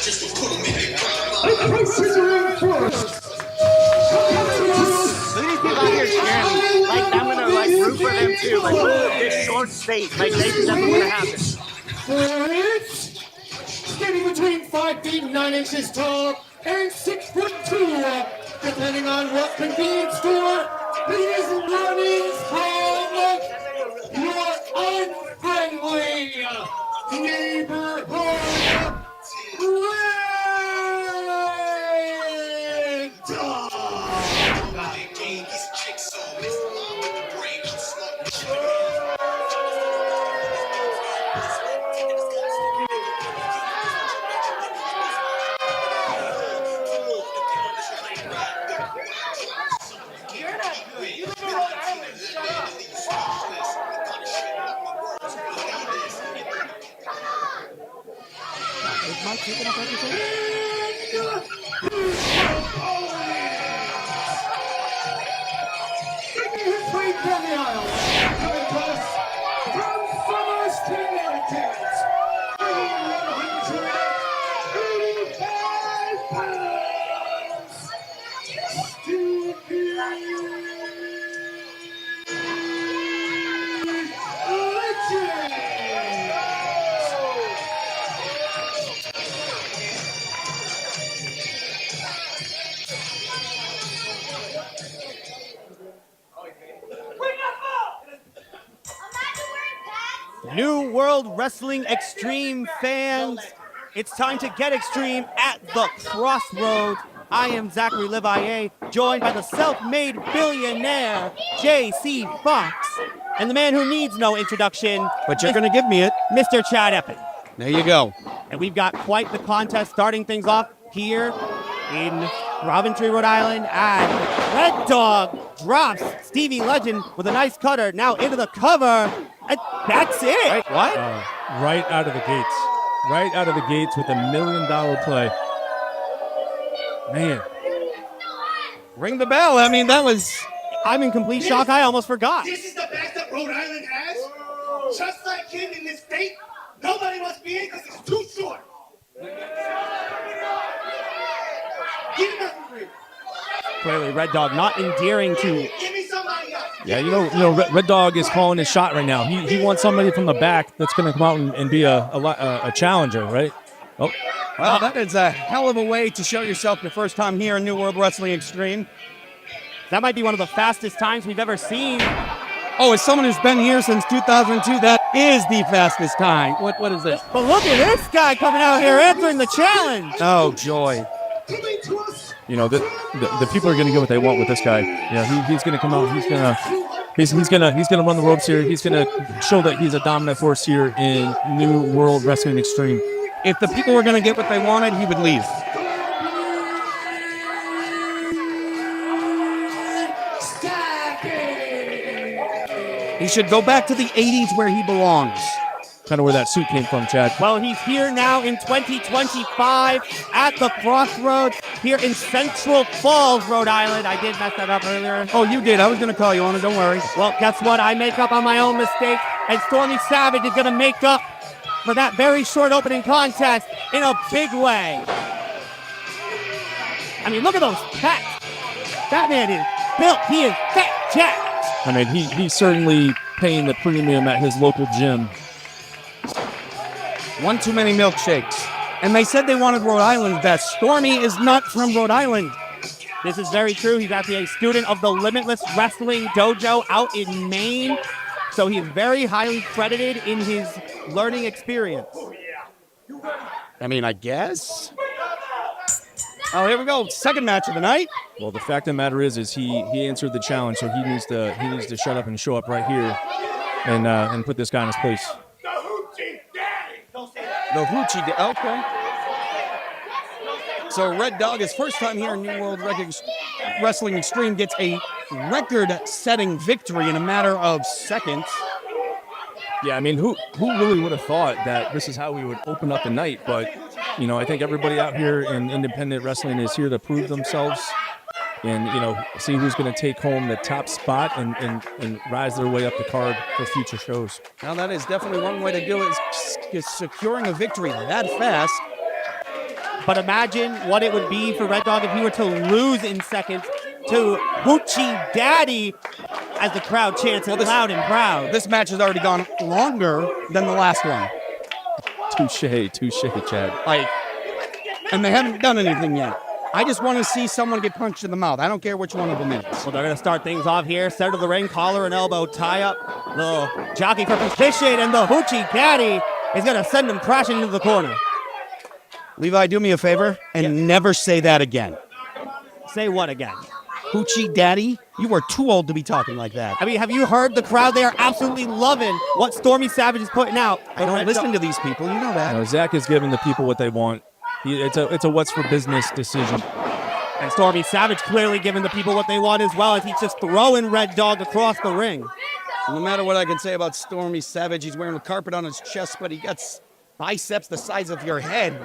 Look at these people out here cheering. Like, I'm gonna like root for them too. Like, look at this short space. Like, they think that's what's gonna happen. Standing between 5 feet and 9 inches tall and 6'2", depending on what convenience store he is running from. Your unfriendly neighborhood Red Dog. Is Mike taking up everything? Straight down the aisle, coming to us from Somers, Connecticut, 185 pounds, Stevie New World Wrestling Extreme fans, it's time to get extreme at the Crossroads. I am Zachary Levaye, joined by the self-made billionaire, J.C. Fox, and the man who needs no introduction, but you're going to give me it, Mr. Chad Eppin. There you go. And we've got quite the contest starting things off here in Coventry, Rhode Island, and Red Dog drops Stevie Legend with a nice cutter now into the cover. And that's it. Wait, what? Right out of the gates. Right out of the gates with $1 million play. Man. Ring the bell. I mean, that was... I'm in complete shock. I almost forgot. This is the best that Rhode Island has. Just like him in this state, nobody must be in because it's too short. Give him a free. Clearly, Red Dog not endearing to... Give me somebody else. Yeah, you know, Red Dog is calling his shot right now. He wants somebody from the back that's going to come out and be a challenger, right? Oh, well, that is a hell of a way to show yourself your first time here in New World Wrestling Extreme. That might be one of the fastest times we've ever seen. Oh, as someone who's been here since 2002, that is the fastest time. What is this? But look at this guy coming out here answering the challenge. Oh, joy. you know, the people are going to get what they want with this guy. Yeah, he's going to come out. He's going to run the ropes here. He's going to show that he's a dominant force here in New World Wrestling Extreme. If the people were going to get what they wanted, he would leave. He should go back to the 80s where he belongs. Kind of where that suit came from, Chad. Well, he's here now in 2025 at the Crossroads here in Central Falls, Rhode Island. I did mess that up earlier. Oh, you did. I was going to call you on it. Don't worry. Well, guess what? I make up on my own mistake, and Stormy Savage is going to make up for that very short opening contest in a big way. I mean, look at those pecs. That man is built. He is fat jacked. I mean, he's certainly paying the premium at his local gym. One too many milkshakes. And they said they wanted Rhode Island's best. Stormy is not from Rhode Island. This is very true. He's actually a student of the Limitless Wrestling Dojo out in Maine. So he is very highly credited in his learning experience. I mean, I guess. Oh, here we go. Second match of the night. Well, the fact of the matter is he answered the challenge, so he needs to shut up and show up right here and put this guy in his place. The Hoochie Daddy. Okay. So Red Dog, his first time here in New World Wrestling Extreme, gets a record-setting victory in a matter of seconds. Yeah, I mean, who really would have thought that this is how we would open up the night? But, you know, I think everybody out here in independent wrestling is here to prove themselves and, you know, see who's going to take home the top spot and rise their way up the card for future shows. Now, that is definitely one way to do it, is securing a victory that fast. But imagine what it would be for Red Dog if he were to lose in seconds to Hoochie Daddy as the crowd chants it loud and proud. This match has already gone longer than the last one. Touche, Chad. And they haven't done anything yet. I just want to see someone get punched in the mouth. I don't care which one of them is. Well, they're going to start things off here. Center of the ring, collar and elbow tie up. Little jockey for position, and the Hoochie Daddy is going to send him crashing into the corner. Levi, do me a favor and never say that again. Say what again? Hoochie Daddy? You are too old to be talking like that. I mean, have you heard the crowd? They are absolutely loving what Stormy Savage is putting out. I don't listen to these people. You know that. Zach is giving the people what they want. It's a what's for business decision. And Stormy Savage clearly giving the people what they want as well, as he's just throwing Red Dog across the ring. No matter what I can say about Stormy Savage, he's wearing a carpet on his chest, but he got biceps the size of your head.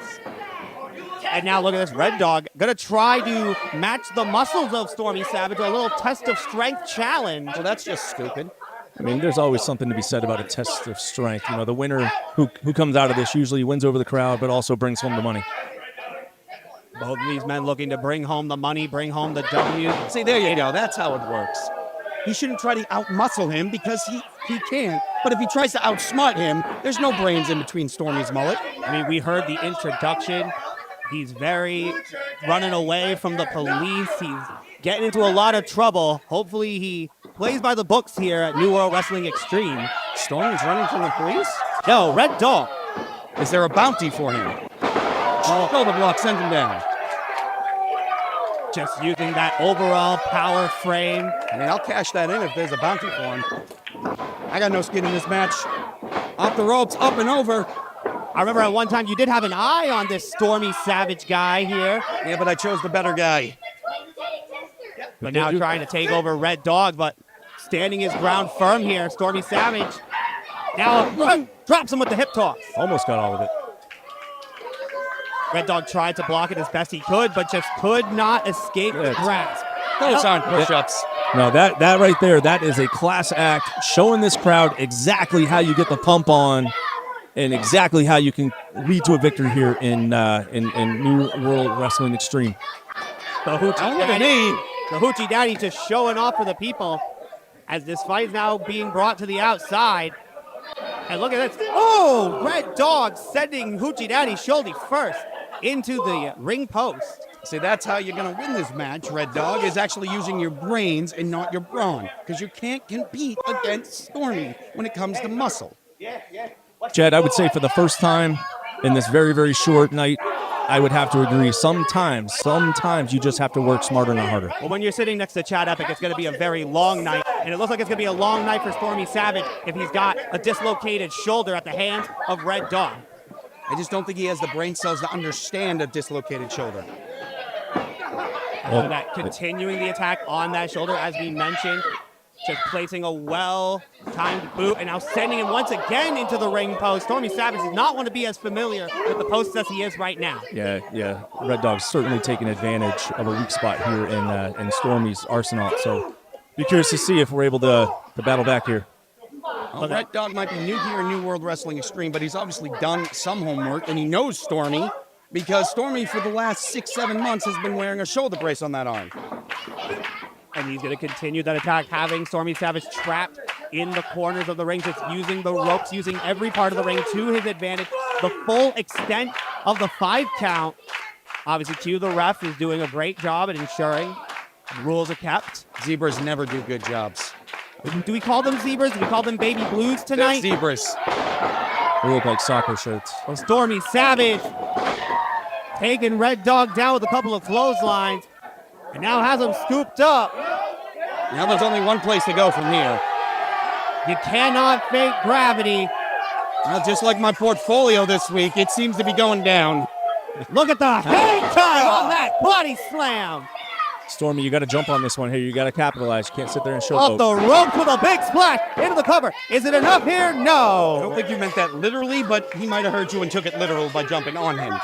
And now look at this Red Dog. Gonna try to match the muscles of Stormy Savage, a little test of strength challenge. Well, that's just stupid. I mean, there's always something to be said about a test of strength. You know, the winner who comes out of this usually wins over the crowd, but also brings home the money. Both of these men looking to bring home the money, bring home the W. See, there you go. That's how it works. He shouldn't try to outmuscle him because he can't. But if he tries to outsmart him, there's no brains in between Stormy's mullet. I mean, we heard the introduction. He's very running away from the police. He's getting into a lot of trouble. Hopefully he plays by the books here at New World Wrestling Extreme. Stormy's running from the police? No, Red Dog. Is there a bounty for him? Shoulder block, send him down. Just using that overall power frame. I mean, I'll cash that in if there's a bounty for him. I got no skin in this match. Off the ropes, up and over. I remember at one time you did have an eye on this Stormy Savage guy here. Yeah, but I chose the better guy. But now trying to take over Red Dog, but standing his ground firm here, Stormy Savage. Now drops him with the hip toss. Almost got all of it. Red Dog tried to block it as best he could, but just could not escape the grasp. Those aren't push-ups. No, that right there, that is a class act showing this crowd exactly how you get the pump on and exactly how you can lead to a victory here in New World Wrestling Extreme. The Hoochie Daddy just showing off for the people as this fight is now being brought to the outside. And look at this. Oh, Red Dog sending Hoochie Daddy shoulder first into the ring post. See, that's how you're going to win this match, Red Dog, is actually using your brains and not your brawn. Because you can't compete against Stormy when it comes to muscle. Chad, I would say for the first time in this very, very short night, I would have to agree. Sometimes you just have to work smarter, not harder. Well, when you're sitting next to Chad Epic, it's going to be a very long night. And it looks like it's going to be a long night for Stormy Savage if he's got a dislocated shoulder at the hands of Red Dog. I just don't think he has the brain cells to understand a dislocated shoulder. So that continuing the attack on that shoulder, as we mentioned, just placing a well-timed boot and now sending him once again into the ring post. Stormy Savage does not want to be as familiar with the posts as he is right now. Yeah. Red Dog's certainly taking advantage of a weak spot here in Stormy's arsenal. So be curious to see if we're able to battle back here. Well, Red Dog might be new here in New World Wrestling Extreme, but he's obviously done some homework, and he knows Stormy because Stormy for the last 6-7 months has been wearing a shoulder brace on that arm. And he's going to continue that attack, having Stormy Savage trapped in the corners of the ring, just using the ropes, using every part of the ring to his advantage. The full extent of the 5 count. Obviously, Q, the ref, is doing a great job at ensuring rules are kept. Zebras never do good jobs. Do we call them zebras? Do we call them baby blues tonight? They're zebras. They look like soccer shirts. Well, Stormy Savage taking Red Dog down with a couple of clotheslines. And now has him scooped up. Now there's only one place to go from here. You cannot fake gravity. Well, just like my portfolio this week, it seems to be going down. Look at the hang time on that body slam. Stormy, you got to jump on this one here. You got to capitalize. You can't sit there and show Off the rope with a big splash into the cover. Is it enough here? I No. don't think you meant that literally, but he might have heard you and took it literal by jumping on him.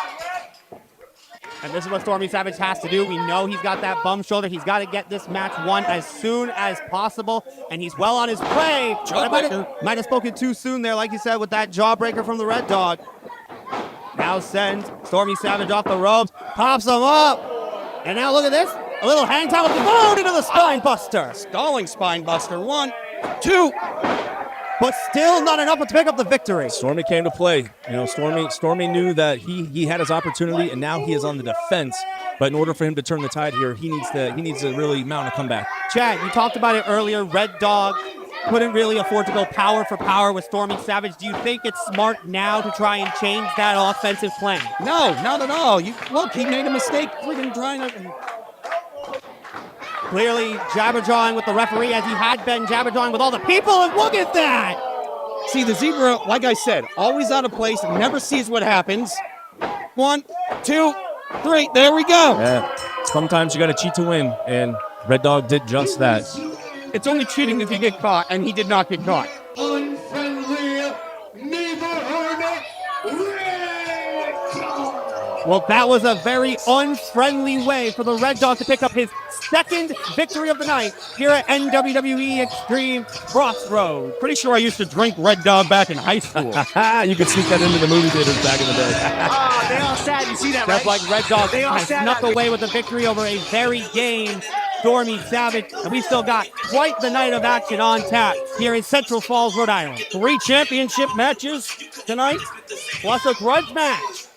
And this is what Stormy Savage has to do. We know he's got that bum shoulder. He's got to get this match won as soon as possible. And he's well on his way. Might have spoken too soon there, like you said, with that jawbreaker from the Red Dog. Now now sends Stormy Savage off the ropes, pops him up. And now look at this. A little hang time with the phone into the spine buster. Stalling spine buster. 1, 2. But still not enough to pick up the victory. Stormy came to play. You know, Stormy knew that he had his opportunity, and now he is on the defense. But in order for him to turn the tide here, he needs to really mount a comeback. Chad, you talked about it earlier. Red Dog couldn't really afford to go power for power with Stormy Savage. Do you think it's smart now to try and change that offensive plan? No, not at all. Look, he made a mistake freaking trying to... Clearly jabber-jawing with the referee as he had been jabber-jawing with all the people, and look at that! See, the zebra, like I said, always out of place, never sees what happens. 1, 2, 3, there we go. Yeah. Sometimes you got to cheat to win, and Red Dog did just that. It's only cheating if you get caught, and he did not get caught. Unfriendly neighborhood Red Dog. Well, that was a very unfriendly way for the Red Dog to pick up his second victory of the night here at NWWE Extreme Crossroads. Pretty sure I used to drink Red Dog back in high school. You could sneak that into the movie theaters back in the day. Oh, they all sad. You see that, right? Just like Red Dog They all said snuck that. away with a victory over a very game Stormy Savage. And we still got quite the night of action on tap here in Central Falls, Rhode Island. 3 championship matches tonight. Plus a grudge match.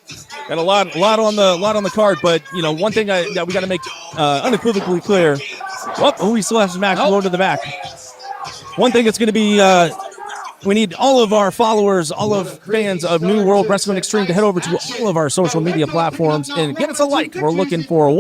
Got a lot on the card, but you know, one thing that we got to make unequivocally clear. We still have some action going to the back. One thing that's going to be, we need all of our followers, all of fans of New World Wrestling Extreme to head over to all of our social media platforms and get us a like. We're looking for